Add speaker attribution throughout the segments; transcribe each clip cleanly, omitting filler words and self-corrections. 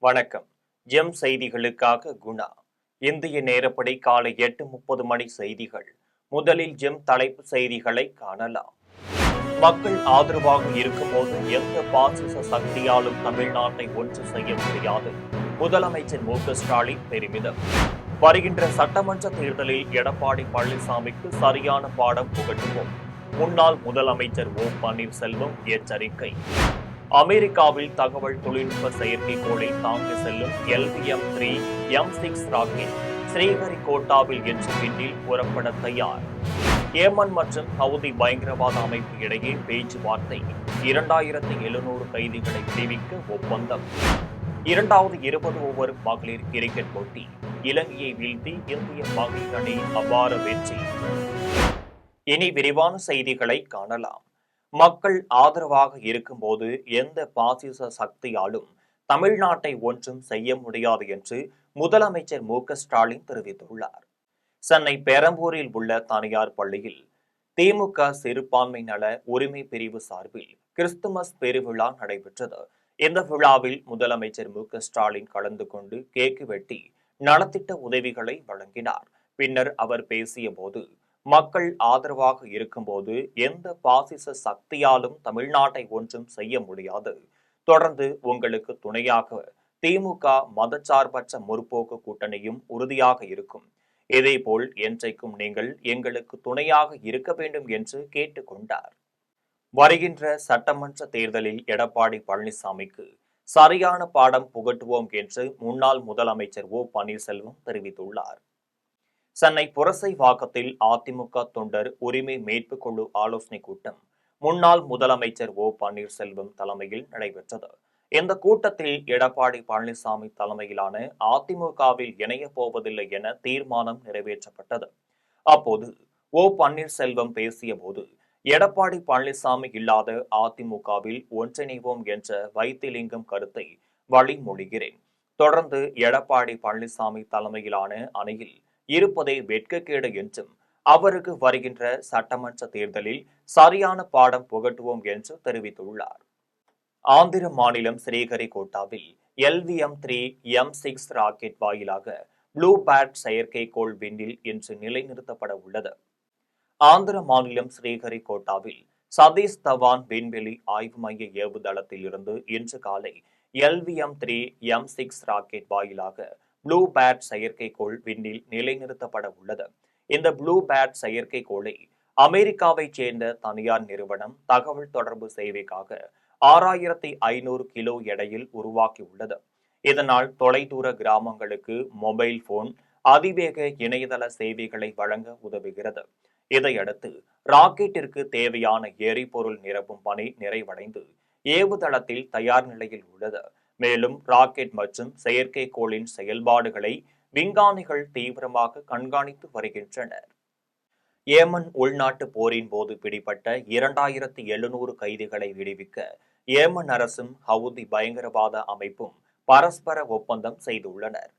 Speaker 1: வணக்கம். ஜெம் செய்திகளுக்காக குணா. இந்திய நேரப்படி காலை 8:30 மணி செய்திகள். முதலில் ஜெம் தலைப்பு செய்திகளை காணலாம். மக்கள் ஆதரவாக இருக்கும்போது எந்த பாசிச சக்தியாலும் தமிழ்நாட்டை ஒன்று செய்ய முடியாது. முதலமைச்சர் மு.க.ஸ்டாலின் பெருமிதம். வருகின்ற சட்டமன்ற தேர்தலில் எடப்பாடி பழனிசாமிக்கு சரியான பாடம் புகட்டுவோம். முன்னாள் முதலமைச்சர் ஓ பன்னீர்செல்வம் எச்சரிக்கை. அமெரிக்காவில் தகவல் தொழில்நுட்ப செயற்கைக்கோளை தாங்கி செல்லும் LVM-3 M6 ராக்கெட் ஸ்ரீஹரிகோட்டாவில் இன்று விண்ணில் புறப்பட தயார். ஏமன் மற்றும் ஹவுதி பயங்கரவாத அமைப்பு இடையே பேச்சுவார்த்தை. 2700 கைதிகளை விடுவிக்க ஒப்பந்தம். இரண்டாவது 20 ஓவர் மகளிர் கிரிக்கெட் போட்டி. இலங்கையை வீழ்த்தி இந்திய மகளிர் அணி அபார வெற்றி. இனி விரிவான செய்திகளை காணலாம். மக்கள் ஆதரவாக இருக்கும்போது எந்த பாசிச சக்தியாலும் தமிழ்நாட்டை ஒன்றும் செய்ய முடியாது என்று முதலமைச்சர் மு.க.ஸ்டாலின் தெரிவித்துள்ளார். சென்னை பெரம்பூரில் உள்ள தனியார் பள்ளியில் திமுக சிறுபான்மை நல உரிமை பிரிவு சார்பில் கிறிஸ்துமஸ் பெருவிழா நடைபெற்றது. இந்த விழாவில் முதலமைச்சர் மு.க.ஸ்டாலின் கலந்து கொண்டு கேக் வெட்டி நலத்திட்ட உதவிகளை வழங்கினார். பின்னர் அவர் பேசிய போது, மக்கள் ஆதரவாக இருக்கும்போது எந்த பாசிச சக்தியாலும் தமிழ்நாட்டை ஒன்றும் செய்ய முடியாது. தொடர்ந்து உங்களுக்கு துணையாக திமுக மதச்சார்பற்ற முற்போக்கு கூட்டணியும் உறுதியாக இருக்கும். இதேபோல் என்றைக்கும் நீங்கள் எங்களுக்கு துணையாக இருக்க வேண்டும் என்று கேட்டுக்கொண்டார். வருகின்ற சட்டமன்ற தேர்தலில் எடப்பாடி பழனிசாமிக்கு சரியான பாடம் புகட்டுவோம் என்று முன்னாள் முதலமைச்சர் ஓ பன்னீர்செல்வம் தெரிவித்துள்ளார். சென்னை புரசைவாக்கத்தில் அதிமுக தொண்டர் உரிமை மீட்புக் குழு ஆலோசனை கூட்டம் முன்னாள் முதலமைச்சர் ஓ பன்னீர்செல்வம் தலைமையில் நடைபெற்றது. இந்த கூட்டத்தில் எடப்பாடி பழனிசாமி தலைமையிலான அதிமுகவில் இணையப் போவதில்லை என தீர்மானம் நிறைவேற்றப்பட்டது. அப்போது ஓ பன்னீர்செல்வம் பேசிய போது, எடப்பாடி பழனிசாமி இல்லாத அதிமுகவில் ஒன்றிணைவோம் என்ற வைத்திலிங்கம் கருத்தை வழிமொழிகிறேன். தொடர்ந்து எடப்பாடி பழனிசாமி தலைமையிலான அணியில் இருப்பதை வெட்கக்கேடு என்றும் அவருக்கு வருகின்ற சட்டமன்ற தேர்தலில் சரியான பாடம் புகட்டுவோம் என்று தெரிவித்துள்ளார். ஆந்திர மாநிலம் ஸ்ரீஹரிகோட்டாவில் LVM-3 M6 ராக்கெட் வாயிலாக ப்ளூ பேர்ட் செயற்கைக்கோள் விண்ணில் இன்று நிலைநிறுத்தப்பட உள்ளது. ஆந்திர மாநிலம் ஸ்ரீஹரிகோட்டாவில் சதீஷ் தவான் விண்வெளி ஆய்வு மைய ஏவுதளத்தில் இருந்து இன்று காலை LVM-3 M6 ராக்கெட் வாயிலாக ப்ளூ பேர்ட் செயற்கைக்கோள் விண்ணில் நிலைநிறுத்தப்பட உள்ளது. இந்த ப்ளூ பேர்ட் செயற்கைக்கோளை அமெரிக்காவைச் சேர்ந்த தனியார் நிறுவனம் தகவல் தொடர்பு சேவைக்காக 6500 கிலோ எடையில் உருவாக்கியுள்ளது. இதனால் தொலைதூர கிராமங்களுக்கு மொபைல் போன், அதிவேக இணையதள சேவைகளை வழங்க உதவுகிறது. இதையடுத்து ராக்கெட்டிற்கு தேவையான எரிபொருள் நிரப்பும் பணி நிறைவடைந்து ஏவுதளத்தில் தயார் நிலையில் உள்ளது. மேலும் ராக்கெட் மற்றும் செயற்கைக்கோளின் செயல்பாடுகளை விஞ்ஞானிகள் தீவிரமாக கண்காணித்து வருகின்றனர். ஏமன் உள்நாட்டு போரின் போது பிடிபட்ட 2700 கைதிகளை விடுவிக்க ஏமன் அரசும் ஹவுதி பயங்கரவாத அமைப்பும் பரஸ்பர ஒப்பந்தம் செய்துள்ளனர்.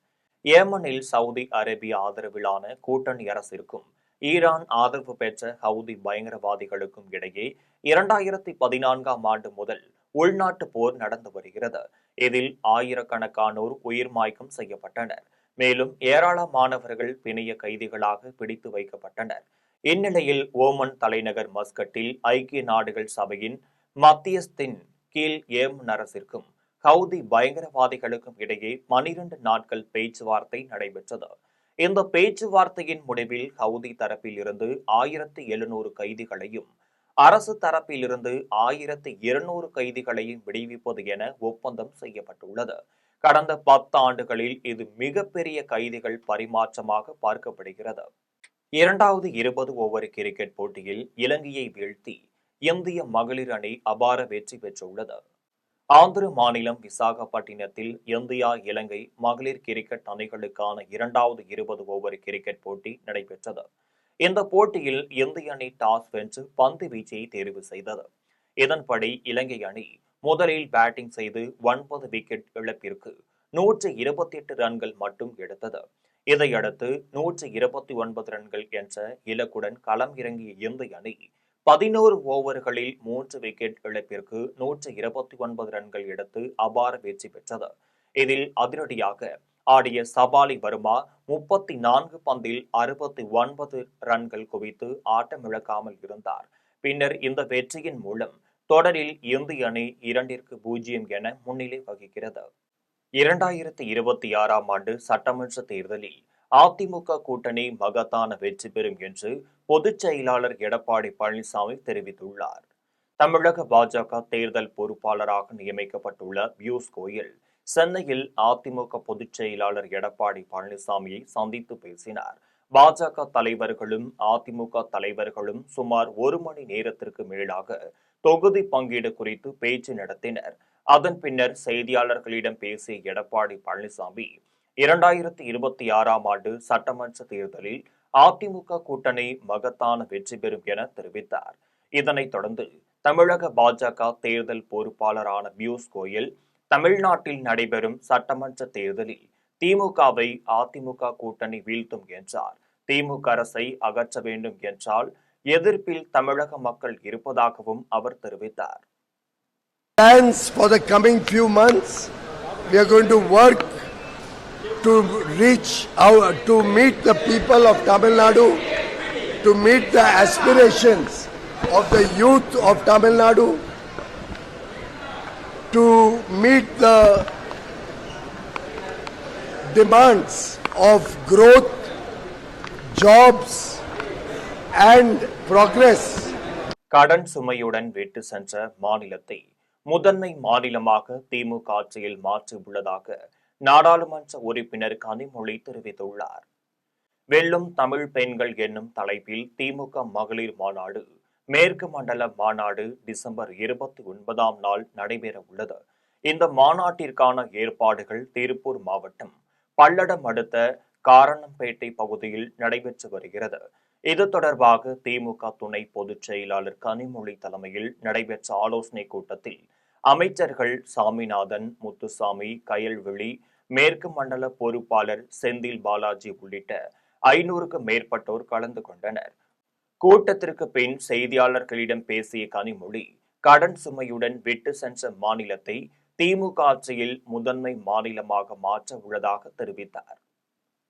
Speaker 1: ஏமனில் சவுதி அரேபியா ஆதரவிலான கூட்டணி அரசிற்கும் ஈரான் ஆதரவு பெற்ற ஹவுதி பயங்கரவாதிகளுக்கும் இடையே 2014ஆம் ஆண்டு முதல் உள்நாட்டு போர் நடந்து வருகிறது. இதில் ஆயிரக்கணக்கானோர் உயிர் மாய்க்கம் செய்யப்பட்டனர். மேலும் ஏராளமானவர்கள் பிணைய கைதிகளாக பிடித்து வைக்கப்பட்டனர். இந்நிலையில் ஓமன் தலைநகர் மஸ்கட்டில் ஐக்கிய நாடுகள் சபையின் மத்தியஸ்தின் கீழ் ஏமன் அரசிற்கும் ஹவுதி பயங்கரவாதிகளுக்கும் இடையே 12 நாட்கள் பேச்சுவார்த்தை நடைபெற்றது. இந்த பேச்சுவார்த்தையின் முடிவில் ஹவுதி தரப்பில் இருந்து 1700 கைதிகளையும், அரசு தரப்பில் இருந்து 1200 கைதிகளையும் விடுவிப்பது என ஒப்பந்தம் செய்யப்பட்டுள்ளது. கடந்த 10 ஆண்டுகளில் இது மிகப்பெரிய கைதிகள் பரிமாற்றமாக பார்க்கப்படுகிறது. இரண்டாவது 20 ஓவர் கிரிக்கெட் போட்டியில் இலங்கையை வீழ்த்தி இந்திய மகளிர் அணி அபார வெற்றி பெற்றுள்ளது. ஆந்திர மாநிலம் விசாகப்பட்டினத்தில் இந்தியா இலங்கை மகளிர் கிரிக்கெட் அணிகளுக்கான இரண்டாவது 20 ஓவர் கிரிக்கெட் போட்டி நடைபெற்றது. இந்த போட்டியில் இந்திய அணி டாஸ் வென்று பந்து வீச்சை தேர்வு செய்தது. இதன்படி இலங்கை அணி முதலில் பேட்டிங் செய்து 9 விக்கெட் இழப்பிற்கு 128 ரன்கள் மட்டும் எடுத்தது. இதையடுத்து 129 ரன்கள் என்ற இலக்குடன் களம் இறங்கிய இந்திய அணி 11 ஓவர்களில் 3 விக்கெட் இழப்பிற்கு 129 ரன்கள் எடுத்து அபார வெற்றி பெற்றது. இதில் அதிரடியாக ஆடிய சபாலி வர்மா 34 பந்தில் 69 ரன்கள் குவித்து ஆட்டமிழக்காமல் இருந்தார். பின்னர் இந்த வெற்றியின் மூலம் தொடரில் இந்திய அணி 2-0 என முன்னிலை வகிக்கிறது. 2026ஆம் ஆண்டு சட்டமன்ற தேர்தலில் அதிமுக கூட்டணி மகத்தான வெற்றி பெறும் என்று பொதுச் செயலாளர் எடப்பாடி பழனிசாமி தெரிவித்துள்ளார். தமிழக பாஜக தேர்தல் பொறுப்பாளராக நியமிக்கப்பட்டுள்ள பியூஷ் கோயல் சென்னையில் அதிமுக பொதுச் செயலாளர் எடப்பாடி பழனிசாமியை சந்தித்து பேசினார். பாஜக தலைவர்களும் அதிமுக தலைவர்களும் சுமார் 1 மணி நேரத்திற்கு மேலாக தொகுதி பங்கீடு குறித்து பேச்சு நடத்தினர். அதன் பின்னர் செய்தியாளர்களிடம் பேசிய எடப்பாடி பழனிசாமி 2026ஆம் ஆண்டு சட்டமன்ற தேர்தலில் அதிமுக கூட்டணி மகத்தான வெற்றி பெறும் என தெரிவித்தார். இதனைத் தொடர்ந்து தமிழக பாஜக தேர்தல் பொறுப்பாளரான பியூஷ் கோயல் தமிழ்நாட்டில் நடைபெறும் சட்டமன்ற தேர்தலில் திமுகவை அதிமுக கூட்டணி வீழ்த்தும் என்றார். திமுக அரசை அகற்ற வேண்டும் என்றால் எதிர்ப்பில் தமிழக மக்கள் இருப்பதாகவும் அவர் தெரிவித்தார்.
Speaker 2: Plans for the coming few months, we are going to work to reach out to meet the people of Tamil Nadu, to meet the aspirations of the youth of Tamil Nadu, to meet the demands of growth, jobs and progress.
Speaker 1: கடன் சுமையுடன் விட்டு சென்ற மாநிலத்தை முதன்மை மாநிலமாக திமுக ஆட்சியில் மாற்றி உள்ளதாக நாடாளுமன்ற உறுப்பினர் கனிமொழி தெரிவித்துள்ளார். வெல்லும் தமிழ் பெண்கள் என்னும் தலைப்பில் திமுக மகளிர் மாநாடு மேற்கு மண்டல மாநாடு டிசம்பர் 29ஆம் நாள் நடைபெற உள்ளது. இந்த மாநாட்டிற்கான ஏற்பாடுகள் திருப்பூர் மாவட்டம் பல்லடம் அடுத்த காரணம்பேட்டை பகுதியில் நடைபெற்று வருகிறது. இது தொடர்பாக திமுக துணை பொதுச் செயலாளர் கனிமொழி தலைமையில் நடைபெற்ற ஆலோசனைக் கூட்டத்தில் அமைச்சர்கள் சாமிநாதன், முத்துசாமி, கயல்விழி, மேற்கு மண்டல பொறுப்பாளர் செந்தில் பாலாஜி உள்ளிட்ட 500க்கும் மேற்பட்டோர் கலந்து கொண்டனர். கூட்டத்திற்கு பின் செய்தியாளர்களிடம் பேசிய கனிமொழி கடன் சுமையுடன் விட்டு சென்ற மாநிலத்தை திமுக ஆட்சியில் முதன்மை மாநிலமாக மாற்ற உள்ளதாக தெரிவித்தார்.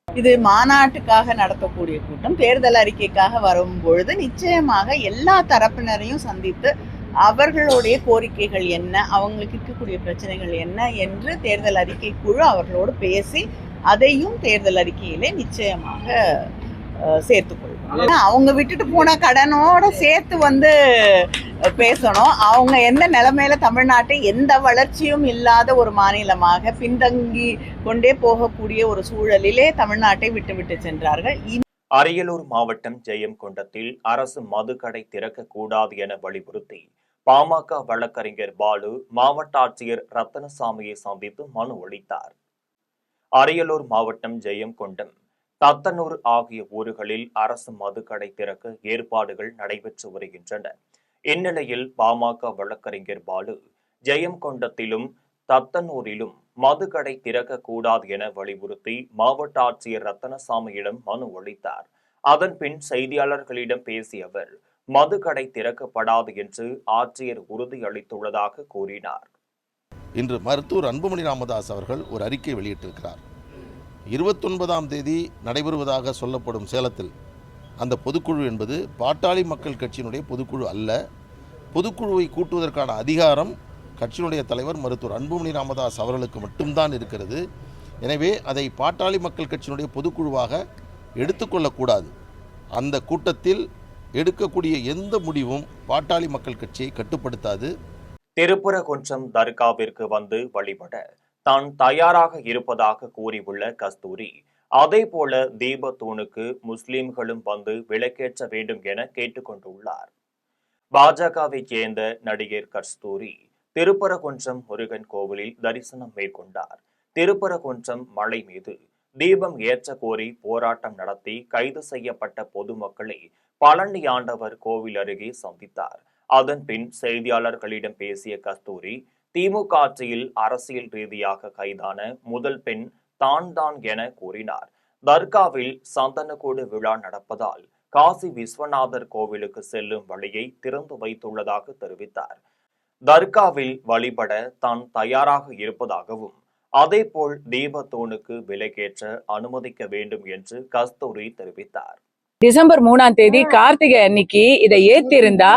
Speaker 3: இது மாநாட்டுக்காக நடத்தக்கூடிய கூட்டம். தேர்தல் அறிக்கைக்காக வரும் பொழுது நிச்சயமாக எல்லா தரப்பினரையும் சந்தித்து அவர்களுடைய கோரிக்கைகள் என்ன, அவங்களுக்கு இருக்கக்கூடிய பிரச்சனைகள் என்ன என்று தேர்தல் அறிக்கை குழு அவர்களோடு பேசி அதையும் தேர்தல் அறிக்கையிலே நிச்சயமாக சேர்த்துக்கொள்வோம். அவங்க விட்டுட்டு போன கடனோட சேர்த்து பேசணும். அவங்க எந்த நிலைமையில தமிழ்நாட்டை எந்த வளர்ச்சியும் இல்லாத ஒரு மாநிலமாக பின்தங்கி கொண்டே போகக்கூடிய ஒரு சூழலிலே தமிழ்நாட்டை விட்டு சென்றார்கள்.
Speaker 1: அரியலூர் மாவட்டம் ஜெயங்கொண்டத்தில் அரசு மதுக்கடை திறக்க கூடாது என வலியுறுத்தி பாமக வழக்கறிஞர் பாலு மாவட்ட ஆட்சியர் ரத்தனசாமியை சந்தித்து மனு அளித்தார். அரியலூர் மாவட்டம் ஜெயங்கொண்டம், தத்தனூர் ஆகிய ஊர்களில் அரசு மதுக்கடை திறக்க ஏற்பாடுகள் நடைபெற்று வருகின்றன. இந்நிலையில் பாமக வழக்கறிஞர் பாலு ஜெயங்கொண்டத்திலும் தத்தனூரிலும் மதுக்கடை திறக்க கூடாது என வலியுறுத்தி மாவட்ட ஆட்சியர் ரத்தனசாமியிடம் மனு அளித்தார். அதன் பின் செய்தியாளர்களிடம் பேசிய அவர் மதுக்கடை திறக்கப்படாது என்று ஆட்சியர் உறுதியளித்துள்ளதாக கூறினார்.
Speaker 4: இன்று மருத்துவர் அன்புமணி ராமதாஸ் அவர்கள் ஒரு அறிக்கை வெளியிட்டிருக்கிறார். 29ஆம் தேதி நடைபெறுவதாக சொல்லப்படும் சேலத்தில் அந்த பொதுக்குழு என்பது பாட்டாளி மக்கள் கட்சியினுடைய பொதுக்குழு அல்ல. பொதுக்குழுவை கூட்டுவதற்கான அதிகாரம் கட்சியினுடைய தலைவர் மருத்துவர் அன்புமணி ராமதாஸ் அவர்களுக்கு மட்டும்தான் இருக்கிறது. எனவே அதை பாட்டாளி மக்கள் கட்சியினுடைய பொதுக்குழுவாக எடுத்துக்கொள்ளக்கூடாது. அந்த கூட்டத்தில் எடுக்கக்கூடிய எந்த முடிவும் பாட்டாளி மக்கள் கட்சியை கட்டுப்படுத்தாது.
Speaker 1: திருப்பரங்குன்றம் தர்காவிற்கு வந்து வழிபட தான் தயாராக இருப்பதாக கூறியுள்ள கஸ்தூரி, அதேபோல தீபத்தூணுக்கு முஸ்லிம்களும் வந்து விளக்கேற்ற வேண்டும் என கேட்டுக்கொண்டுள்ளார். பாஜகவை சேர்ந்த நடிகர் கஸ்தூரி திருப்பரங்குன்றம் முருகன் கோவிலில் தரிசனம் மேற்கொண்டார். திருப்பரங்குன்றம் மலை மீது தீபம் ஏற்ற கோரி போராட்டம் நடத்தி கைது செய்யப்பட்ட பொதுமக்களை பழனி ஆண்டவர் கோவில் அருகே சந்தித்தார். அதன் பின் செய்தியாளர்களிடம் பேசிய கஸ்தூரி, திமுக ஆட்சியில் அரசியல் ரீதியாக கைதான முதல் பெண் தான் என கூறினார். தர்காவில் சந்தனக்கூடு விழா நடப்பதால் காசி விஸ்வநாதர் கோவிலுக்கு செல்லும் வழியை திறந்து வைத்துள்ளதாக தெரிவித்தார். தர்காவில் வழிபட தான் தயாராக இருப்பதாகவும் அதேபோல் தீபத்தூணுக்கு விலைக்கேற்ற அனுமதிக்க வேண்டும் என்று கஸ்தூரி தெரிவித்தார்.
Speaker 5: டிசம்பர் 3ஆம் தேதி கார்த்திகை அன்னைக்கு இதை ஏத்தி இருந்தா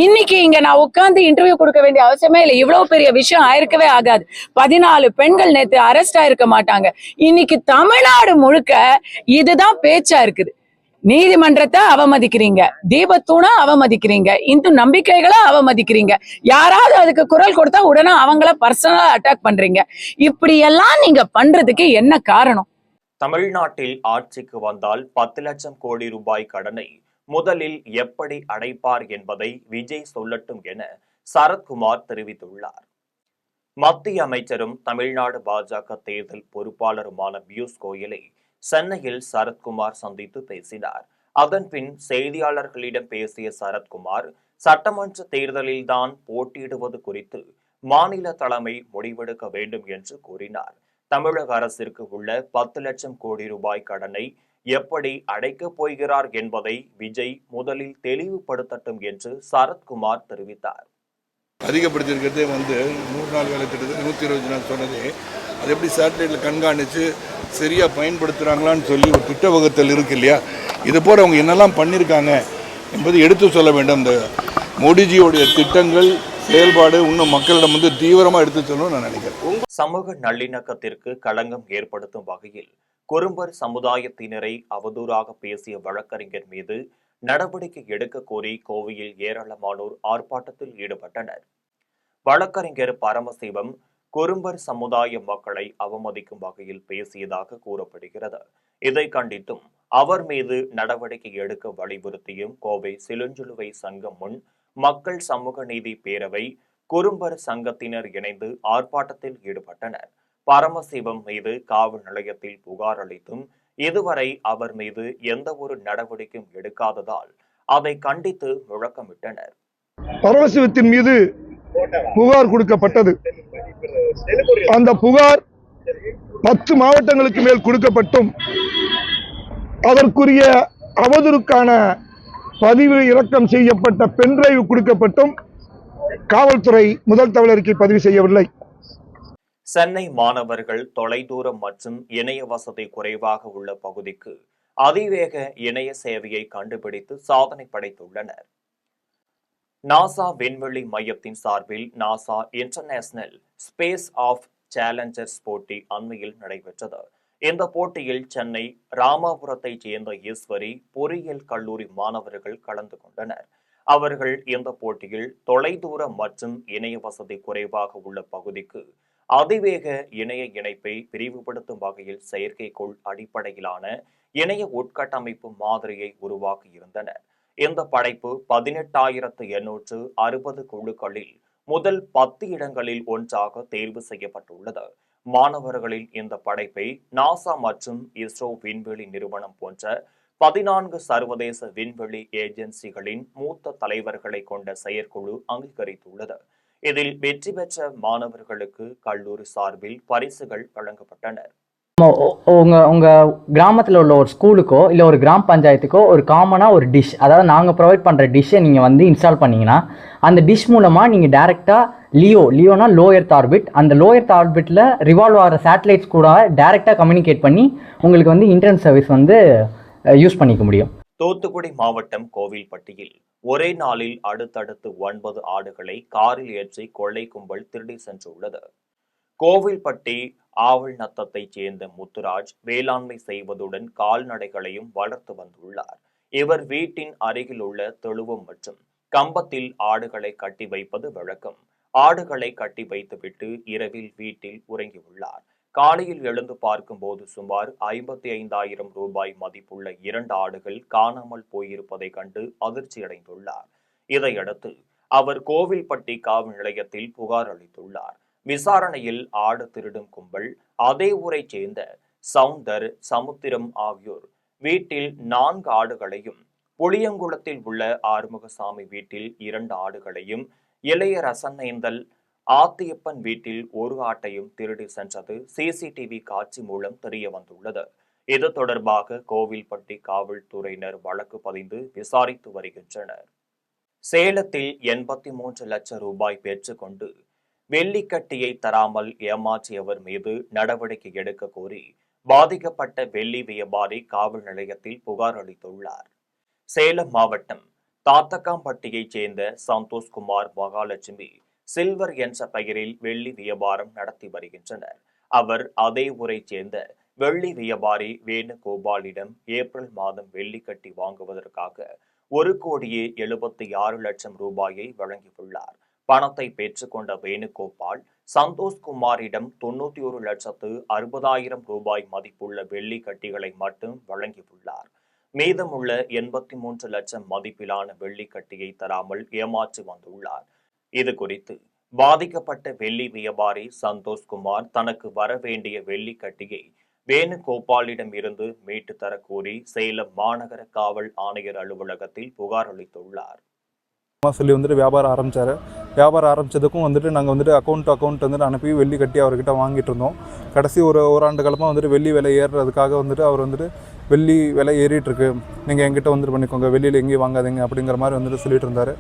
Speaker 5: இன்னைக்கு இங்க நான் உட்கார்ந்து இன்டர்வியூ கொடுக்க வேண்டிய அவசியமே இல்லை. இவ்வளவு பெரிய விஷயம் ஆயிருக்கவே ஆகாது. 14 பெண்கள் நேத்து அரெஸ்ட் ஆயிருக்க மாட்டாங்க. இன்னைக்கு தமிழ்நாடு முழுக்க இதுதான் பேச்சா இருக்குது. நீதிமன்றத்தை அவமதிக்கிறீங்க, தீபத்தூணா அவமதிக்கிறீங்க, இந்து நம்பிக்கைகளை அவமதிக்கிறீங்க. யாராவது அதுக்கு குரல் கொடுத்தா உடனே அவங்கள பர்சனலா அட்டாக் பண்றீங்க. இப்படி எல்லாம் நீங்க பண்றதுக்கு என்ன காரணம்?
Speaker 1: தமிழ்நாட்டில் ஆட்சிக்கு வந்தால் 10 லட்சம் கோடி ரூபாய் கடனை முதலில் எப்படி அடைப்பார் என்பதை விஜய் சொல்லட்டும் என சரத்குமார் தெரிவித்துள்ளார். மத்திய அமைச்சரும் தமிழ்நாடு பாஜக தேர்தல் பொறுப்பாளருமான பியூஷ் கோயலை சென்னையில் சரத்குமார் சந்தித்து பேசினார். அதன் பின் செய்தியாளர்களிடம் பேசிய சரத்குமார், சட்டமன்ற தேர்தலில்தான் போட்டியிடுவது குறித்து மாநில தலைமை முடிவெடுக்க வேண்டும் என்று கூறினார். தமிழக அரசிற்கு உள்ள 10 லட்சம் கோடி ரூபாய் கடனை எப்படி அடைக்கப் போகிறார் என்பதை விஜய் முதலில் தெளிவுபடுத்தட்டும் என்று சரத்குமார் தெரிவித்தார்.
Speaker 6: அதிகப்படுத்திருக்கிறதே 100 நாள் வேலை திட்டத்தை 120 நாள் சொன்னதே அது எப்படி சேட்டலைட்ல கண்காணித்து சரியாக பயன்படுத்துகிறாங்களான்னு சொல்லி ஒரு திட்ட வகுத்தல் இருக்கு இல்லையா, இது போல் அவங்க என்னெல்லாம் பண்ணியிருக்காங்க என்பது எடுத்து சொல்ல வேண்டும். இந்த மோடிஜியோடைய திட்டங்கள் செயல்பாடு இன்னும் மக்களிடம் தீவிரமாக எடுத்து சொல்லணும்னு நான் நினைக்கிறேன்.
Speaker 1: சமூக நல்லிணக்கத்திற்கு களங்கம் ஏற்படுத்தும் வகையில் குறும்பர் சமுதாயத்தினரை அவதூறாக பேசிய வழக்கறிஞர் மீது நடவடிக்கை எடுக்க கோரி கோவையில் ஏராளமானோர் ஆர்ப்பாட்டத்தில் ஈடுபட்டனர். வழக்கறிஞர் பரமசிவம் குறும்பர் சமுதாய மக்களை அவமதிக்கும் வகையில் பேசியதாக கூறப்படுகிறது. இதை கண்டித்தும் அவர் மீது நடவடிக்கை எடுக்க வலியுறுத்தியும் கோவை சிலுஞ்சிலுவை சங்கம் முன் மக்கள் சமூக நீதி பேரவை குறும்பர் சங்கத்தினர் இணைந்து ஆர்ப்பாட்டத்தில் ஈடுபட்டனர். பரமசிவம் மீது காவல் நிலையத்தில் புகார் அளித்தும் இதுவரை அவர் மீது எந்த ஒரு நடவடிக்கையும் எடுக்காததால் அதை கண்டித்து முழக்கமிட்டனர்.
Speaker 7: பரமசிவத்தின் மீது புகார் கொடுக்கப்பட்டது. அந்த புகார் 10 மாவட்டங்களுக்கு மேல் கொடுக்கப்பட்டும் அதற்குரிய அவதூறுக்கான பதிவு இறக்கம் செய்யப்பட்ட பென்டிரைவ் கொடுக்கப்பட்டும் காவல்துறை முதல் தகவல் அறிக்கை பதிவு செய்யவில்லை.
Speaker 1: சென்னை மாணவர்கள் தொலைதூரம் மற்றும் இணைய வசதி குறைவாக உள்ள பகுதிக்கு அதிவேக இணைய சேவையை கண்டுபிடித்து சாதனை படைத்துள்ளனர். நாசா விண்வெளி மையத்தின் சார்பில் NASA international space of challengers போட்டி அண்மையில் நடைபெற்றது. இந்த போட்டியில் சென்னை ராமாபுரத்தைச் சேர்ந்த ஈஸ்வரி பொறியியல் கல்லூரி மாணவர்கள் கலந்து கொண்டனர். அவர்கள் இந்த போட்டியில் தொலைதூரம் மற்றும் இணைய வசதி குறைவாக உள்ள பகுதிக்கு அதிவேக இணைய இணைப்பை விரிவுபடுத்தும் வகையில் செயற்கைக்கோள் அடிப்படையிலான இணைய உட்கட்டமைப்பு மாதிரியை உருவாக்கியிருந்தனர். இந்த படைப்பு 18,860 குழுக்களில் முதல் 10 இடங்களில் ஒன்றாக தேர்வு செய்யப்பட்டுள்ளது. மாணவர்களின் இந்த படைப்பை நாசா மற்றும் இஸ்ரோ விண்வெளி நிறுவனம் போன்ற 14 சர்வதேச விண்வெளி ஏஜென்சிகளின் மூத்த தலைவர்களை கொண்ட செயற்குழு அங்கீகரித்துள்ளது. இதில் வெற்றி பெற்ற மாணவர்களுக்கு கல்லூரி சார்பில் பரிசுகள் வழங்கப்பட்டன.
Speaker 8: உங்க கிராமத்தில் உள்ள ஒரு ஸ்கூலுக்கோ இல்லை ஒரு கிராம பஞ்சாயத்துக்கோ ஒரு காமனாக ஒரு டிஷ், அதாவது நாங்கள் ப்ரொவைட் பண்ணுற டிஷ்ஷை நீங்கள் இன்ஸ்டால் பண்ணிங்கன்னா அந்த டிஷ் மூலமாக நீங்கள் டேரெக்டாக லியோனா லோ எர்த் ஆர்பிட், அந்த லோ எர்த் ஆர்பிட்டில் ரிவால்வ் ஆகிற சேட்டலைட்ஸ் கூட டேரெக்டாக கம்யூனிகேட் பண்ணி உங்களுக்கு இன்டர்நெட் சர்வீஸ் யூஸ் பண்ணிக்க முடியும்.
Speaker 1: தூத்துக்குடி மாவட்டம் கோவில்பட்டியில் ஒரே நாளில் அடுத்தடுத்து 9 ஆடுகளை காரில் ஏற்றி கொள்ளை கும்பல் திருடி சென்றுள்ளது. கோவில்பட்டி ஆவல் நத்தத்தைச் சேர்ந்த முத்துராஜ் வேளாண்மை செய்வதுடன் கால்நடைகளையும் வளர்த்து வந்துள்ளார். இவர் வீட்டின் அருகில் உள்ள தொழுவம் மற்றும் கம்பத்தில் ஆடுகளை கட்டி வைப்பது வழக்கம். ஆடுகளை கட்டி வைத்துவிட்டு இரவில் வீட்டில் உறங்கியுள்ளார். காலையில் எழுந்து பார்க்கும்போது சுமார் 55,000 ரூபாய் மதிப்புள்ள 2 ஆடுகள் காணாமல் போயிருப்பதை கண்டு அதிர்ச்சியடைந்துள்ளார். இதையடுத்து அவர் கோவில்பட்டி காவல் நிலையத்தில் புகார் அளித்துள்ளார். விசாரணையில் ஆடு திருடும் கும்பல் அதே ஊரைச் சேர்ந்த சவுந்தர், சமுத்திரம் ஆகியோர் வீட்டில் 4 ஆடுகளையும், புளியங்குளத்தில் உள்ள ஆறுமுகசாமி வீட்டில் 2 ஆடுகளையும், இளைய ரசனேந்தல் ஆத்தியப்பன் வீட்டில் 1 ஆட்டையும் திருடி சென்றது சிசிடிவி காட்சி மூலம் தெரிய வந்துள்ளது. இது தொடர்பாக கோவில்பட்டி காவல்துறையினர் வழக்கு பதிந்து விசாரித்து வருகின்றனர். சேலத்தில் 83 லட்சம் ரூபாய் பெற்றுக்கொண்டு வெள்ளிக்கட்டியை தராமல் ஏமாற்றியவர் மீது நடவடிக்கை எடுக்க கோரி பாதிக்கப்பட்ட வெள்ளி வியாபாரி காவல் நிலையத்தில் புகார் அளித்துள்ளார். சேலம் மாவட்டம் தாத்தக்காம்பட்டியைச் சேர்ந்த சந்தோஷ்குமார், மகாலட்சுமி சில்வர் என்ற பெயரில் வெள்ளி வியாபாரம் நடத்தி வருகின்றனர். அவர் அதே ஊரைச் சேர்ந்த வெள்ளி வியாபாரி வேணுகோபாலிடம் ஏப்ரல் மாதம் வெள்ளிக்கட்டி வாங்குவதற்காக 1,76,00,000 ரூபாயை வழங்கியுள்ளார். பணத்தை பெற்றுக்கொண்ட வேணுகோபால் சந்தோஷ்குமாரிடம் 91,60,000 ரூபாய் மதிப்புள்ள வெள்ளி கட்டிகளை மட்டும் வழங்கியுள்ளார். மீதமுள்ள 83 லட்சம் மதிப்பிலான வெள்ளி கட்டியை தராமல் ஏமாற்றி வந்துள்ளார். இது குறித்து பாதிக்கப்பட்ட வெள்ளி வியாபாரி சந்தோஷ்குமார் தனக்கு வர வேண்டிய வெள்ளி கட்டியை வேணுகோபாலிடம் இருந்து மீட்டு தர கோரி சேலம் மாநகர காவல் ஆணையர் அலுவலகத்தில் புகார் அளித்துள்ளார்.
Speaker 9: சொல்லி வந்துட்டு வியாபாரம் ஆரம்பித்ததுக்கும் வந்துட்டு நாங்கள் அக்கௌண்ட் வந்துட்டு அனுப்பி வெள்ளி கட்டி அவர்கிட்ட வாங்கிட்டு இருந்தோம். கடைசி ஒரு ஆண்டு காலமாக வந்துட்டு வெள்ளி விலை ஏறுறதுக்காக வந்துட்டு அவர் வந்துட்டு வெள்ளி விலை ஏறிட்டுருக்கு, நீங்கள் எங்கிட்ட வந்துட்டு பண்ணிக்கோங்க, வெளியில் எங்கேயும் வாங்காதீங்க அப்படிங்கிற மாதிரி வந்துட்டு சொல்லிட்டு இருந்தார்.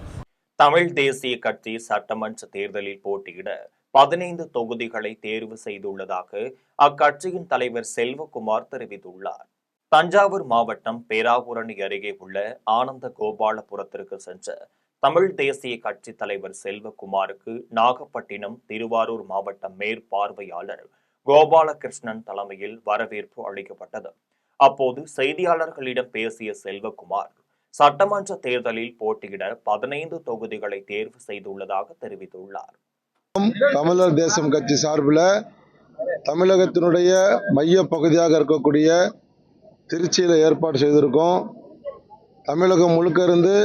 Speaker 1: தமிழ் தேசிய கட்சி சட்டமன்ற தேர்தலில் போட்டியிட 15 தொகுதிகளை தேர்வு செய்துள்ளதாக அக்கட்சியின் தலைவர் செல்வகுமார் தெரிவித்துள்ளார். தஞ்சாவூர் மாவட்டம் பேராவூரணி அருகே உள்ள ஆனந்த கோபாலபுரத்திற்கு சென்ற தமிழ் தேசிய கட்சி தலைவர் செல்வகுமாருக்கு நாகப்பட்டினம், திருவாரூர் மாவட்ட மேற்பார்வையாளர் கோபாலகிருஷ்ணன் தலைமையில் வரவேற்பு அளிக்கப்பட்டது. அப்போது செய்தியாளர்களிடம் பேசிய செல்வகுமார், சட்டமன்ற தேர்தலில் போட்டியிட 15 தொகுதிகளை தேர்வு செய்துள்ளதாக தெரிவித்துள்ளார்.
Speaker 10: தமிழர் தேசம் கட்சி சார்பில் தமிழகத்தினுடைய மைய பகுதியாக இருக்கக்கூடிய திருச்சியில் ஏற்பாடு செய்திருக்கோம். தமிழகம் முழுக்க இருந்து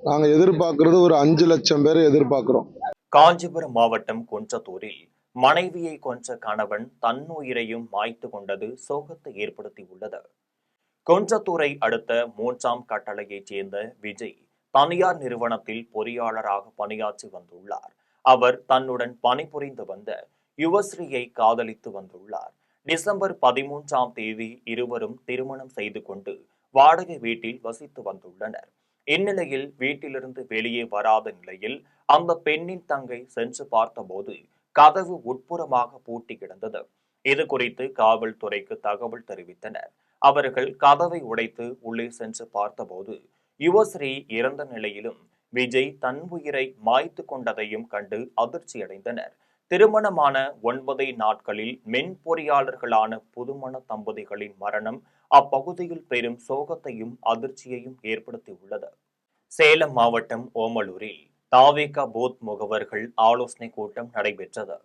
Speaker 10: நாங்கள் எதிர்பார்க்கறது ஒரு 5 லட்சம் பேரை எதிர்பார்க்கிறோம்.
Speaker 1: காஞ்சிபுரம் மாவட்டம் குன்றத்தூரில் மனைவியை கொன்ற கணவன் தன்னுயிரையும் மாய்த்து கொண்டது சோகத்தை ஏற்படுத்தியுள்ளது. குன்றத்தூரை அடுத்த 3ஆம் கட்டளையைச் சேர்ந்த விஜய் தனியார் நிறுவனத்தில் பொறியாளராக பணியாற்றி வந்துள்ளார். அவர் தன்னுடன் பணிபுரிந்து வந்த யுவஸ்ரீயை காதலித்து வந்துள்ளார். டிசம்பர் 13ஆம் தேதி இருவரும் திருமணம் செய்து கொண்டு வாடகை வீட்டில் வசித்து வந்துள்ளனர். இந்நிலையில் வீட்டிலிருந்து வெளியே வராத நிலையில் அந்த பெண்ணின் தங்கை சென்று பார்த்தபோது கதவு உட்புறமாக பூட்டி கிடந்தது. இது குறித்து காவல்துறைக்கு தகவல் தெரிவித்தனர். அவர்கள் கதவை உடைத்து உள்ளே சென்று பார்த்தபோது யுவஸ்ரீ இறந்த நிலையிலும் விஜய் தன் உயிரை மாய்த்து கொண்டதையும் கண்டு அதிர்ச்சியடைந்தனர். திருமணமான 9 நாட்களில் மென்பொறியாளர்களான புதுமண தம்பதிகளின் மரணம் அப்பகுதியில் பெரும் சோகத்தையும் அதிர்ச்சியையும் ஏற்படுத்தியுள்ளது. சேலம் மாவட்டம் ஓமலூரில் தாவேக பூத் முகவர்கள் ஆலோசனை கூட்டம் நடைபெற்றது.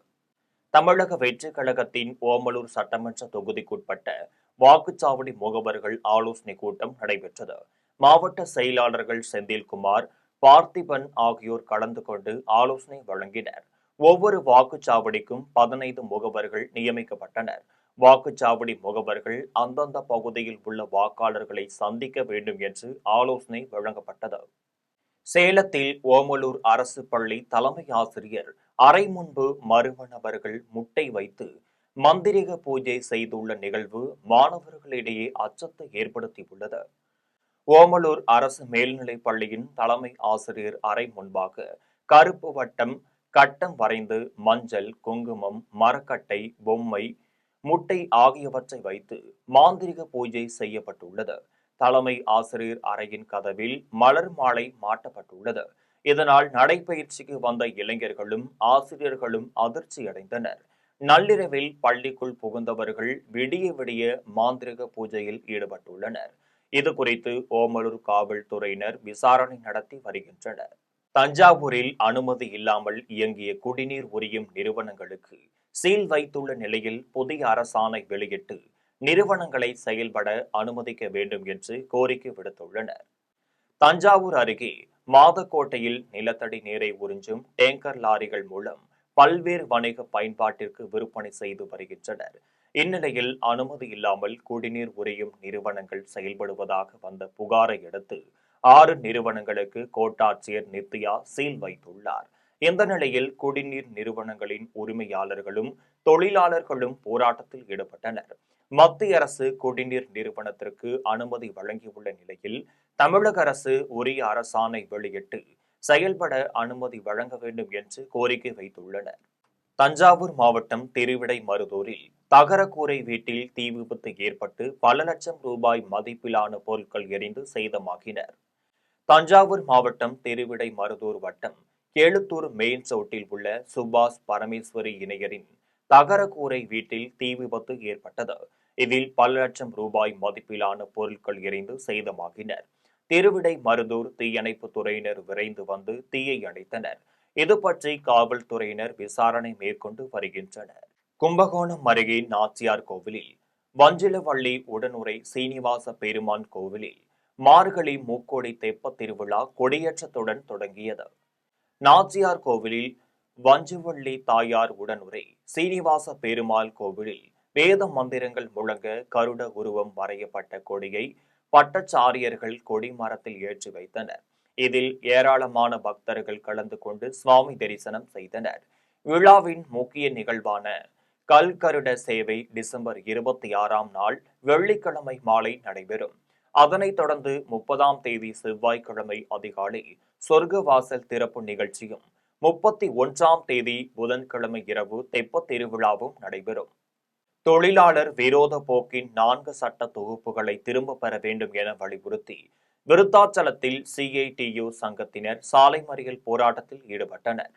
Speaker 1: தமிழக வெற்றி கழகத்தின் ஓமலூர் சட்டமன்ற தொகுதிக்குட்பட்ட வாக்குச்சாவடி முகவர்கள் ஆலோசனை கூட்டம் நடைபெற்றது. மாவட்ட செயலாளர்கள் செந்தில்குமார், பார்த்திபன் ஆகியோர் கலந்து கொண்டு ஆலோசனை வழங்கினர். ஒவ்வொரு வாக்குச்சாவடிக்கும் 15 முகவர்கள் நியமிக்கப்பட்டனர். வாக்குச்சாவடி முகவர்கள் அந்தந்த பகுதியில் உள்ள வாக்காளர்களை சந்திக்க வேண்டும் என்று ஆலோசனை வழங்கப்பட்டது. சேலத்தில் ஓமலூர் அரசு பள்ளி தலைமை ஆசிரியர் அறை முன்பு மர்ம நபர்கள் முட்டை வைத்து மந்திரிக பூஜை செய்துள்ள நிகழ்வு மாணவர்களிடையே அச்சத்தை ஏற்படுத்தியுள்ளது. ஓமலூர் அரசு மேல்நிலைப் பள்ளியின் தலைமை ஆசிரியர் அறை முன்பாக கருப்பு வட்டம் கட்டம் வரைந்து மஞ்சள், குங்குமம், மரக்கட்டை, பொம்மை, முட்டை ஆகியவற்றை வைத்து மாந்திரிக பூஜை செய்யப்பட்டுள்ளது. தலைமை ஆசிரியர் அறையின் கதவில் மலர் மாலை மாட்டப்பட்டுள்ளது. இதனால் நடைபயிற்சிக்கு வந்த இளைஞர்களும் ஆசிரியர்களும் அதிர்ச்சியடைந்தனர். நள்ளிரவில் பள்ளிக்குள் புகுந்தவர்கள் விடிய விடிய மாந்திரிக பூஜையில் ஈடுபட்டுள்ளனர். இது குறித்து ஓமலூர் காவல்துறையினர் விசாரணை நடத்தி வருகின்றனர். தஞ்சாவூரில் அனுமதி இல்லாமல் இயங்கிய குடிநீர் உரியும் நிறுவனங்களுக்கு சீல் வைத்துள்ள நிலையில் புதிய அரசாணை வெளியிட்டு நிறுவனங்களை செயல்பட அனுமதிக்க வேண்டும் என்று கோரிக்கை விடுத்துள்ளனர். தஞ்சாவூர் அருகே மாதக்கோட்டையில் நிலத்தடி நீரை உறிஞ்சும் டேங்கர் லாரிகள் மூலம் பல்வேறு வணிக பயன்பாட்டிற்கு விற்பனை செய்து வருகின்றனர். இந்நிலையில் அனுமதி இல்லாமல் குடிநீர் உரியும் நிறுவனங்கள் செயல்படுவதாக வந்த புகாரை அடுத்து 6 நிறுவனங்களுக்கு கோட்டாட்சியர் நித்யா சீல் வைத்துள்ளார். இந்த நிலையில் குடிநீர் நிறுவனங்களின் உரிமையாளர்களும் தொழிலாளர்களும் போராட்டத்தில் ஈடுபட்டனர். மத்திய அரசு குடிநீர் நிறுவனத்திற்கு அனுமதி வழங்கியுள்ள நிலையில் தமிழக அரசு உரிய அரசாணை வெளியிட்டு செயல்பட அனுமதி வழங்க வேண்டும் என்று கோரிக்கை வைத்துள்ளனர். தஞ்சாவூர் மாவட்டம் திருவிடைமருதூரில் தகரக்கூரை வீட்டில் தீ விபத்து ஏற்பட்டு பல லட்சம் ரூபாய் மதிப்பிலான பொருட்கள் எரிந்து சேதமாகினர். தஞ்சாவூர் மாவட்டம் திருவிடைமருதூர் வட்டம் கேளுத்தூர் மெயின் ரோட்டில் உள்ள சுபாஷ் பரமேஸ்வரி இணையரின் தகரக்கூரை வீட்டில் தீ விபத்து ஏற்பட்டது. இதில் பல லட்சம் ரூபாய் மதிப்பிலான பொருட்கள் எரிந்து சேதமாகினர். திருவிடைமருதூர் தீயணைப்பு துறையினர் விரைந்து வந்து தீயை அணைத்தனர். இது பற்றி காவல்துறையினர் விசாரணை மேற்கொண்டு வருகின்றனர். கும்பகோணம் அருகே நாச்சியார் கோவிலில் வஞ்சிலவள்ளி உடனுரை சீனிவாச பெருமான் கோவிலில் மார்கழி மூக்கோடி தெப்ப திருவிழா கொடியேற்றத்துடன் தொடங்கியது. நாச்சியார் கோவிலில் வஞ்சுவள்ளி தாயார் உடனுரை சீனிவாச பெருமாள் கோவிலில் வேத மந்திரங்கள் முழங்க கருட உருவம் வரையப்பட்ட கொடியை பட்டச்சாரியர்கள் கொடிமரத்தில் ஏற்றி வைத்தனர். இதில் ஏராளமான பக்தர்கள் கலந்து கொண்டு சுவாமி தரிசனம் செய்தனர். விழாவின் முக்கிய நிகழ்வான கல்கருட சேவை டிசம்பர் 26ஆம் நாள் வெள்ளிக்கிழமை மாலை நடைபெறும். அதனைத் தொடர்ந்து 30ஆம் தேதி செவ்வாய்க்கிழமை அதிகாலை சொர்க்கவாசல் திறப்பு நிகழ்ச்சியும் 31ஆம் தேதி புதன்கிழமை இரவு தெப்ப திருவிழாவும் நடைபெறும். தொழிலாளர் விரோத போக்கின் 4 சட்ட தொகுப்புகளை திரும்ப பெற வேண்டும் என வலியுறுத்தி விருத்தாச்சலத்தில் CITU சங்கத்தினர் சாலை மறியல் போராட்டத்தில் ஈடுபட்டனர்.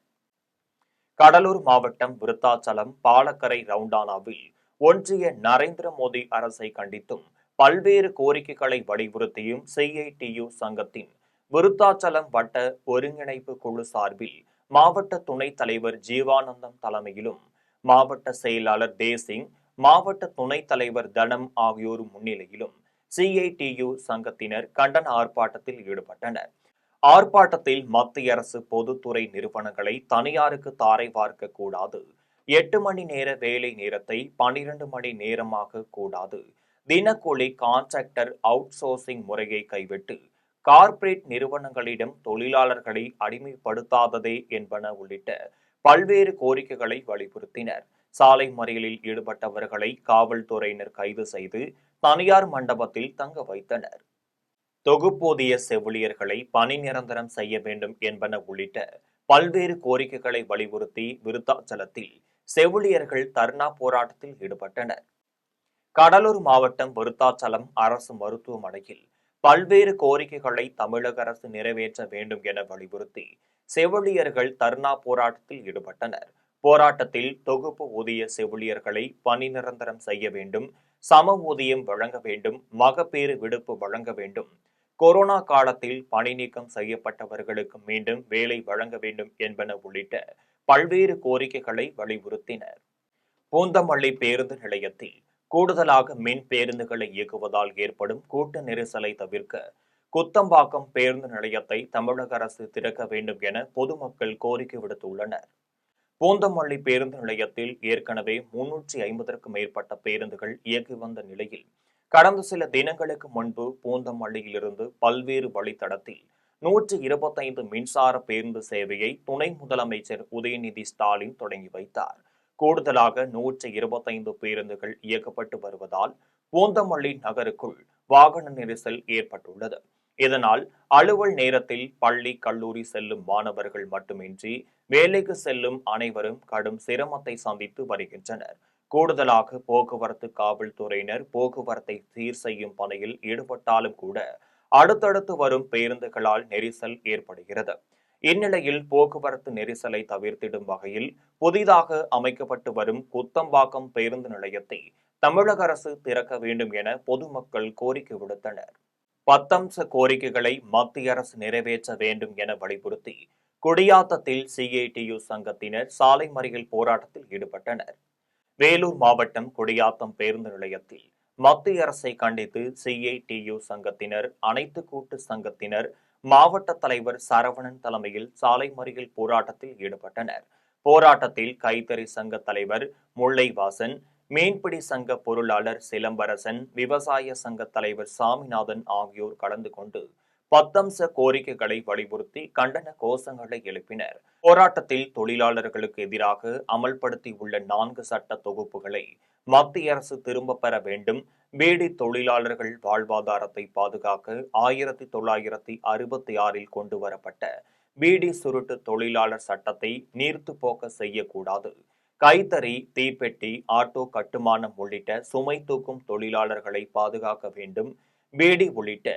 Speaker 1: கடலூர் மாவட்டம் விருத்தாச்சலம் பாலக்கரை ரவுண்டானாவில் ஒன்றிய நரேந்திர மோடி அரசை கண்டித்தும் பல்வேறு கோரிக்கைகளை வலியுறுத்தியும் CITU சங்கத்தின் விருத்தாச்சலம் வட்ட ஒருங்கிணைப்பு குழு சார்பில் மாவட்ட துணைத் தலைவர் ஜீவானந்தம் தலைமையிலும் மாவட்ட செயலாளர் தேசிங், மாவட்ட துணைத் தலைவர் தனம் ஆகியோர் முன்னிலையிலும் CITU சங்கத்தினர் கண்டன ஆர்ப்பாட்டத்தில் ஈடுபட்டனர். ஆர்ப்பாட்டத்தில் மத்திய அரசு பொதுத்துறை நிறுவனங்களை தனியாருக்கு தாரை பார்க்க கூடாது, 8 மணி நேர வேலை நேரத்தை 12 மணி நேரமாக கூடாது, தினக்கூலி கான்ட்ராக்டர் அவுட் சோர்சிங் முறையை கைவிட்டு கார்ப்பரேட் நிறுவனங்களிடம் தொழிலாளர்களை அடிமைப்படுத்தாததே என்பன உள்ளிட்ட பல்வேறு கோரிக்கைகளை வலியுறுத்தினர். சாலை மறியலில் ஈடுபட்டவர்களை காவல்துறையினர் கைது செய்து தனியார் மண்டபத்தில் தங்க வைத்தனர். தொகுப்பூதிய செவிலியர்களை பணி நிரந்தரம் செய்ய வேண்டும் என்பன உள்ளிட்ட பல்வேறு கோரிக்கைகளை வலியுறுத்தி விருத்தாச்சலத்தில் செவிலியர்கள் தர்ணா போராட்டத்தில் ஈடுபட்டனர். கடலூர் மாவட்டம் விருத்தாச்சலம் அரசு மருத்துவமனையில் பல்வேறு கோரிக்கைகளை தமிழக அரசு நிறைவேற்ற வேண்டும் என வலியுறுத்தி செவிலியர்கள் தர்ணா போராட்டத்தில் ஈடுபட்டனர். போராட்டத்தில் தொகுப்பு ஊதிய செவிலியர்களை பணி நிரந்தரம் செய்ய வேண்டும், சம ஊதியம் வழங்க வேண்டும், மகப்பேறு விடுப்பு வழங்க வேண்டும், கொரோனா காலத்தில் பணி நீக்கம் செய்யப்பட்டவர்களுக்கு மீண்டும் வேலை வழங்க வேண்டும் என்பன உள்ளிட்ட பல்வேறு கோரிக்கைகளை வலியுறுத்தினர். பூந்தமல்லி பேருந்து நிலையத்தில் கூடுதலாக மின் பேருந்துகளை இயக்குவதால் ஏற்படும் கூட்ட நெரிசலை தவிர்க்க குத்தம்பாக்கம் பேருந்து நிலையத்தை தமிழக அரசு திறக்க வேண்டும் என பொதுமக்கள் கோரிக்கை விடுத்துள்ளனர். பூந்தமல்லி பேருந்து நிலையத்தில் ஏற்கனவே 350க்கும் மேற்பட்ட பேருந்துகள் இயக்கி வந்த நிலையில் கடந்த சில தினங்களுக்கு முன்பு பூந்தமல்லியிலிருந்து பல்வேறு வழித்தடத்தில் 125 மின்சார பேருந்து சேவையை துணை முதலமைச்சர் உதயநிதி ஸ்டாலின் தொடங்கி வைத்தார். கூடுதலாக 125 பேருந்துகள் இயக்கப்பட்டு வருவதால் பூந்தமல்லி நகருக்குள் வாகன நெரிசல் ஏற்பட்டுள்ளது. இதனால் அலுவல் நேரத்தில் பள்ளி, கல்லூரி செல்லும் மாணவர்கள் மட்டுமின்றி வேலைக்கு செல்லும் அனைவரும் கடும் சிரமத்தை சந்தித்து வருகின்றனர். கூடுதலாக போக்குவரத்து காவல்துறையினர் போக்குவரத்தை சீர் செய்யும் பணியில் ஈடுபட்டாலும் கூட அடுத்தடுத்து வரும் பேருந்துகளால் நெரிசல் ஏற்படுகிறது. இந்நிலையில் போக்குவரத்து நெரிசலை தவிர்த்திடும் வகையில் புதிதாக அமைக்கப்பட்டு வரும் குத்தம்பாக்கம் பேருந்து நிலையத்தை தமிழக அரசு திறக்க வேண்டும் என பொதுமக்கள் கோரிக்கை விடுத்தனர். 10 அம்ச கோரிக்கைகளை மத்திய அரசு நிறைவேற்ற வேண்டும் என வலியுறுத்தி குடியாத்தத்தில் CITU சங்கத்தினர் சாலை மறியல் போராட்டத்தில் ஈடுபட்டனர். வேலூர் மாவட்டம் குடியாத்தம் பேருந்து நிலையத்தில் மத்திய அரசை கண்டித்து CITU சங்கத்தினர், அனைத்து கூட்டு சங்கத்தினர், மாவட்ட தலைவர் சரவணன் தலைமையில் சாலை மறியல் போராட்டத்தில் ஈடுபட்டனர். போராட்டத்தில் கைத்தறி சங்க தலைவர் முல்லைவாசன், மீன்பிடி சங்க பொருளாளர் சிலம்பரசன், விவசாய சங்க தலைவர் சாமிநாதன் ஆகியோர் கலந்து கொண்டு 10 அம்ச கோரிக்கைகளை வலியுறுத்தி கண்டன கோஷங்களை எழுப்பினர். போராட்டத்தில் தொழிலாளர்களுக்கு எதிராக அமல்படுத்தியுள்ள 4 சட்ட தொகுப்புகளை மத்திய அரசு திரும்ப பெற வேண்டும், பீடி தொழிலாளர்கள் வாழ்வாதாரத்தை பாதுகாக்க 1966 கொண்டு வரப்பட்ட பீடி சுருட்டு தொழிலாளர் சட்டத்தை நீர்த்து போக்க செய்யக்கூடாது, கைத்தறி, தீப்பெட்டி, ஆட்டோ கட்டுமானம் உள்ளிட்ட சுமை தூக்கும் தொழிலாளர்களை பாதுகாக்க வேண்டும். பீடி உள்ளிட்ட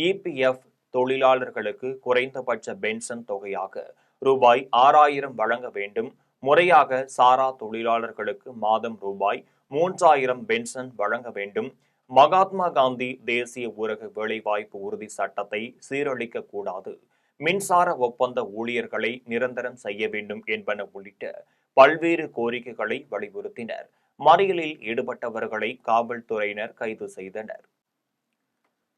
Speaker 1: EPF தொழிலாளர்களுக்கு குறைந்தபட்ச பென்ஷன் தொகையாக ரூபாய் 6000 வழங்க வேண்டும். முறையாக சாரா தொழிலாளர்களுக்கு மாதம் ரூபாய் 3000 பென்ஷன் வழங்க வேண்டும். மகாத்மா காந்தி தேசிய ஊரக வேலைவாய்ப்பு உறுதி சட்டத்தை சீரழிக்க கூடாது. மின்சார ஒப்பந்த ஊழியர்களை நிரந்தரம் செய்ய வேண்டும் என்பன உள்ளிட்ட பல்வேறு கோரிக்கைகளை வலியுறுத்தினர். மறியலில் ஈடுபட்டவர்களை காவல்துறையினர் கைது செய்தனர்.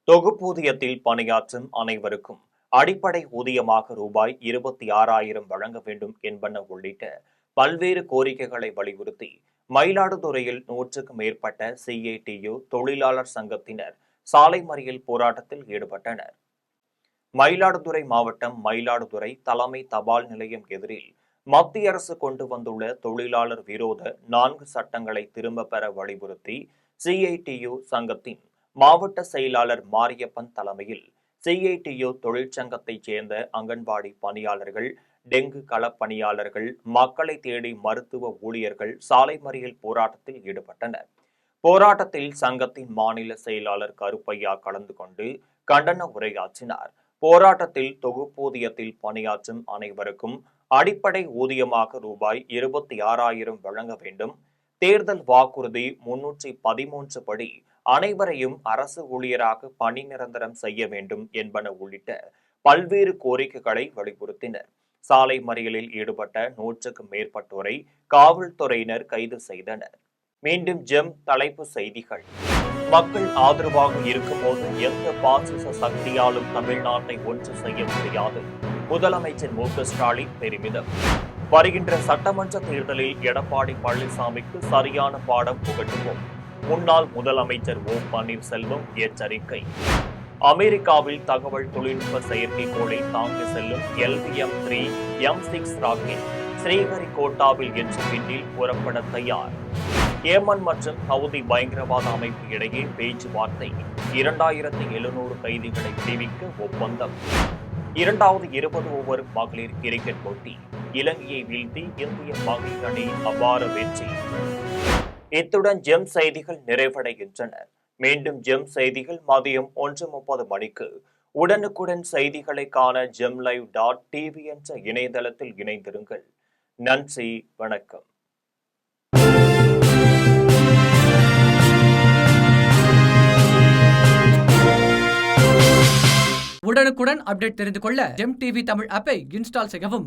Speaker 1: தொகுப்பூதியத்தில் பணியாற்றும் அனைவருக்கும் அடிப்படை ஊதியமாக ரூபாய் 26,000 வழங்க வேண்டும் என்பன உள்ளிட்ட பல்வேறு கோரிக்கைகளை வலியுறுத்தி மயிலாடுதுறையில் 100க்கும் மேற்பட்ட CITU தொழிலாளர் சங்கத்தினர் சாலை மறியல் போராட்டத்தில் ஈடுபட்டனர். மயிலாடுதுறை மாவட்டம் மயிலாடுதுறை தலைமை தபால் நிலையம் எதிரில் மத்திய அரசு கொண்டு வந்துள்ள தொழிலாளர் விரோத 4 சட்டங்களை திரும்ப பெற வலியுறுத்தி CITU சங்கத்தின் மாவட்ட செயலாளர் மாரியப்பன் தலைமையில் CITU தொழிற்சங்கத்தைச் சேர்ந்த அங்கன்வாடி பணியாளர்கள், டெங்கு களப்பணியாளர்கள், மக்களை தேடி மருத்துவ ஊழியர்கள் சாலை மறியல் போராட்டத்தில் ஈடுபட்டனர். போராட்டத்தில் சங்கத்தின் மாநில செயலாளர் கருப்பையா கலந்து கொண்டு கண்டன உரையாற்றினார். போராட்டத்தில் தொகுப்பூதியத்தில் பணியாற்றும் அனைவருக்கும் அடிப்படை ஊதியமாக ரூபாய் 26,000 வழங்க வேண்டும். தேர்தல் வாக்குறுதி 313 படி அனைவரையும் அரசு ஊழியராக பணி நிரந்தரம் செய்ய வேண்டும் என்பன உள்ளிட்ட பல்வேறு கோரிக்கைகளை வலியுறுத்தினர். சாலை மறியலில் ஈடுபட்ட 100க்கும் மேற்பட்டோரை காவல்துறையினர் கைது செய்தனர். மீண்டும் ஜெம் தலைப்பு செய்திகள். மக்கள் ஆதரவாக இருக்கும்போது எந்த பாசிச சக்தியாலும் தமிழ்நாட்டை ஒன்று செய்ய முடியாது. முதலமைச்சர் மு.க. ஸ்டாலின் பெருமிதம். வருகின்ற சட்டமன்ற தேர்தலில் எடப்பாடி பழனிசாமிக்கு சரியான பாடம் புகட்டுவோம். முன்னாள் முதலமைச்சர் ஓ. பன்னீர்செல்வம் எச்சரிக்கை. அமெரிக்காவில் தகவல் தொழில்நுட்ப செயற்கைக்கோளை தாங்கி செல்லும் LVM-3 M6 ராக்கெட் ஸ்ரீஹரிகோட்டாவில் இன்று பின்னில் புறப்பட தயார். ஏமன் மற்றும் ஹவுதி பயங்கரவாத அமைப்பு இடையே பேச்சுவார்த்தை. 2700 கைதிகளை விடுவிக்க ஒப்பந்தம். இரண்டாவது 20 ஓவர் மகளிர் கிரிக்கெட் போட்டி. இலங்கையை வீழ்த்தி இந்திய மகளிர் அணி அபார வெற்றி. இத்துடன் ஜெம் செய்திகள் நிறைவடைகின்றன. மீண்டும் ஜெம் செய்திகள் மதியம் 1:30 மணிக்கு. உடனுக்குடன் செய்திகளை காண gemlive.tv என்ற இணையதளத்தில் இணைந்திருங்கள். நன்றி, வணக்கம்.
Speaker 11: உடனுக்குடன் அப்டேட் தெரிந்து கொள்ள ஜெம் டிவி தமிழ் ஆப்பை இன்ஸ்டால் செய்யவும்.